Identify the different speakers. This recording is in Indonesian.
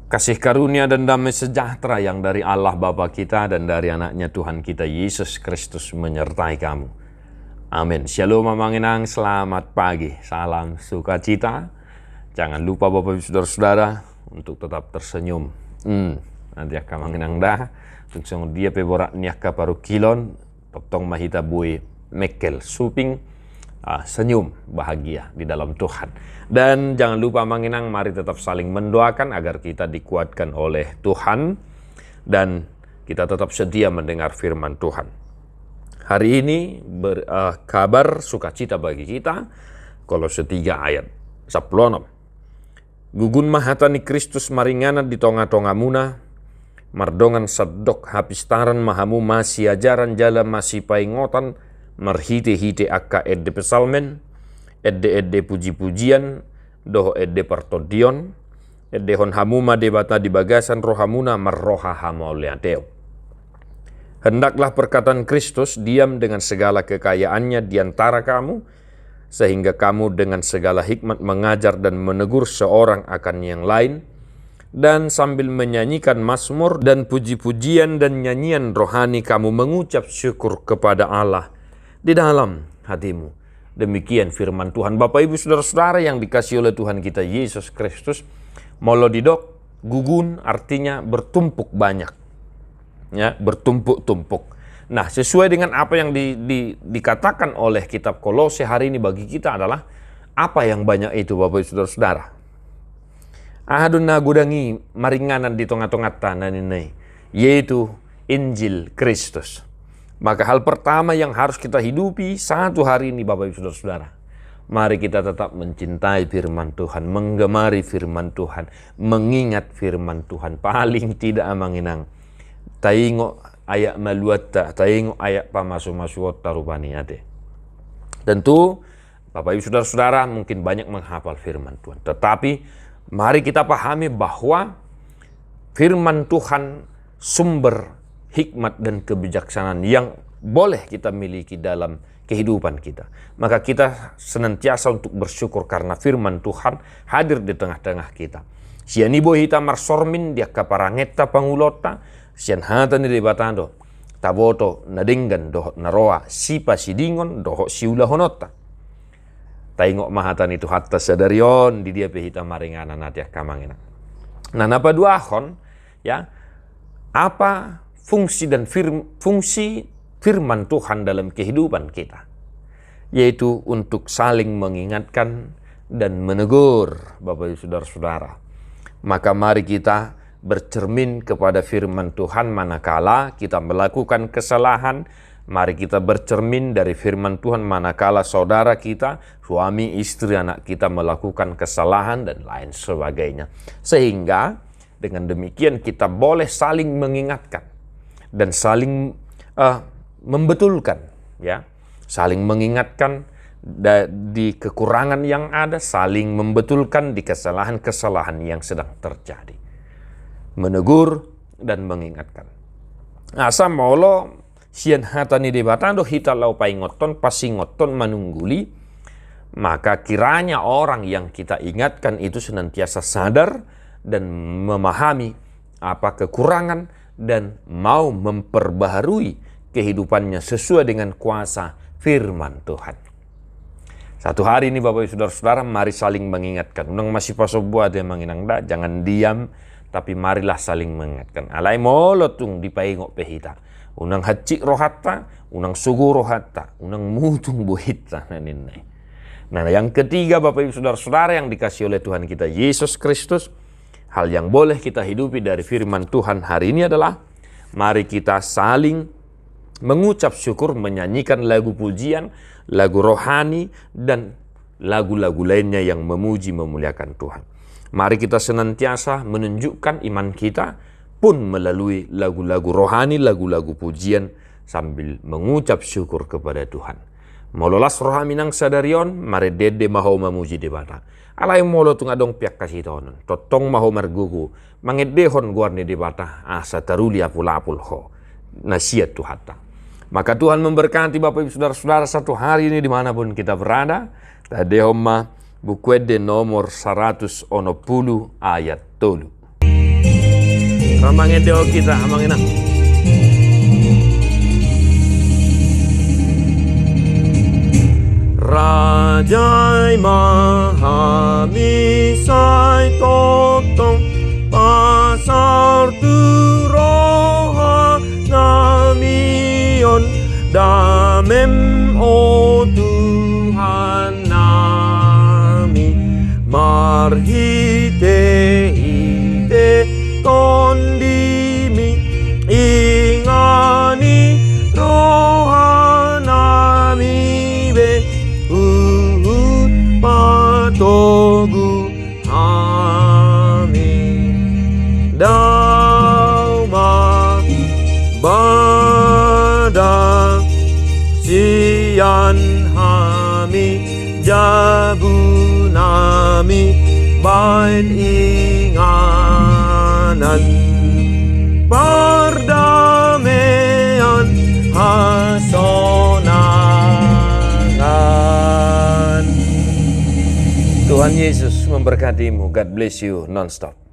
Speaker 1: Kasih karunia dan damai sejahtera yang dari Allah Bapa kita dan dari anaknya Tuhan kita Yesus Kristus menyertai kamu. Amin. Shalom Mamanginang, selamat pagi. Salam sukacita. Jangan lupa Bapak Ibu Saudara-saudara untuk tetap tersenyum. Nanti akan manginang dah. Untuk dia peborak niaka paru kilon. Totong mahita bui mekel suping. Senyum bahagia di dalam Tuhan. Dan jangan lupa manginang, mari tetap saling mendoakan agar kita dikuatkan oleh Tuhan dan kita tetap sedia mendengar firman Tuhan. Hari ini kabar sukacita bagi kita. Kolose 3 ayat 16. Gugun mahatani Kristus maringana di tonga-tonga muna, mardongan sadok hapistaran mahamu masih ajaran jalan masih paingotan, marhite-hite akka edde pesalmen, edde puji-pujian, doho edde partodion, edde hon hamuma debata di bagasan rohamuna marroha hamoleateo. Hendaklah perkataan Kristus diam dengan segala kekayaannya di antara kamu, sehingga kamu dengan segala hikmat mengajar dan menegur seorang akan yang lain, dan sambil menyanyikan mazmur dan puji-pujian dan nyanyian rohani kamu mengucap syukur kepada Allah di dalam hatimu. Demikian firman Tuhan. Bapak Ibu Saudara-saudara yang dikasihi oleh Tuhan kita Yesus Kristus, molodidok, gugun artinya bertumpuk banyak. Ya, bertumpuk-tumpuk. Nah, sesuai dengan apa yang dikatakan oleh kitab Kolose hari ini bagi kita adalah apa yang banyak itu Bapak Ibu Saudara-saudara. Ahadun nagudangi maringanan di tengah-tengah tanah ini, yaitu Injil Kristus. Maka hal pertama yang harus kita hidupi satu hari ini Bapak Ibu Saudara-saudara, mari kita tetap mencintai firman Tuhan, menggemari firman Tuhan, mengingat firman Tuhan. Paling tidak manginang taingo ayak maluatta, taingo ayak pamasu-masuotta rupani ade. Tentu Bapak Ibu Saudara-saudara mungkin banyak menghafal firman Tuhan, tetapi mari kita pahami bahwa firman Tuhan sumber hikmat dan kebijaksanaan yang boleh kita miliki dalam kehidupan kita. Maka kita senantiasa untuk bersyukur karena firman Tuhan hadir di tengah-tengah kita. Sianibo hita marsormin dia kaparangeta pangulota, sian hata ni debatando, taboto nadinggan dohot naroa, sipa sidingon dohot siula honota. Taingok mahatan itu hatta sadarion di dia pehita maringana natia kamangina. Nah, napa dua ahon, ya, apa fungsi dan fungsi firman Tuhan dalam kehidupan kita, yaitu untuk saling mengingatkan dan menegur Bapak Ibu Saudara-saudara. Maka mari kita bercermin kepada firman Tuhan manakala kita melakukan kesalahan. Mari kita bercermin dari firman Tuhan manakala saudara kita, suami, istri, anak kita melakukan kesalahan dan lain sebagainya. Sehingga dengan demikian kita boleh saling mengingatkan dan saling membetulkan, ya, saling mengingatkan di kekurangan yang ada, saling membetulkan di kesalahan-kesalahan yang sedang terjadi, menegur dan mengingatkan. Asa molo sian hatani debatando hita lau paingoton pasingoton manungguli, maka kiranya orang yang kita ingatkan itu senantiasa sadar dan memahami apa kekurangan dan mau memperbaharui kehidupannya sesuai dengan kuasa firman Tuhan. Satu hari ini Bapak Ibu Saudara-saudara, mari saling mengingatkan. Unang masih pasobuat yang manginang da, jangan diam, tapi marilah saling mengingatkan. Alai molotung dipaingok pehita. Unang hacik rohatta, unang sugu rohatta, unang mutung buhita. Nah, yang ketiga Bapak Ibu Saudara-saudara yang dikasihi oleh Tuhan kita Yesus Kristus, hal yang boleh kita hidupi dari firman Tuhan hari ini adalah mari kita saling mengucap syukur, menyanyikan lagu pujian, lagu rohani, dan lagu-lagu lainnya yang memuji memuliakan Tuhan. Mari kita senantiasa menunjukkan iman kita pun melalui lagu-lagu rohani, lagu-lagu pujian sambil mengucap syukur kepada Tuhan. Mololas rohaminang sadarion, mari dede maho memuji debata. Alai molo tung adong piak kasih tonon, totong maho margugu, mangedehon guarni debata, asa taruli apul-apul ho, nasihat Tuhata. Maka Tuhan memberkati Bapak Ibu Saudara-saudara satu hari ini dimanapun kita berada. Tadi Homa buku nomor 110 ayat 3. Ramangin deo kita, amangin na. Rajai mahamisai totong pasar turoha ngamion damem o Tuhan nami marhite hite kondimi ingani rohanami be patogu amin dauma badang sian hami jabunami bain inganan perdamaian hasonangan. Tuhan Yesus memberkatimu. God bless you non-stop.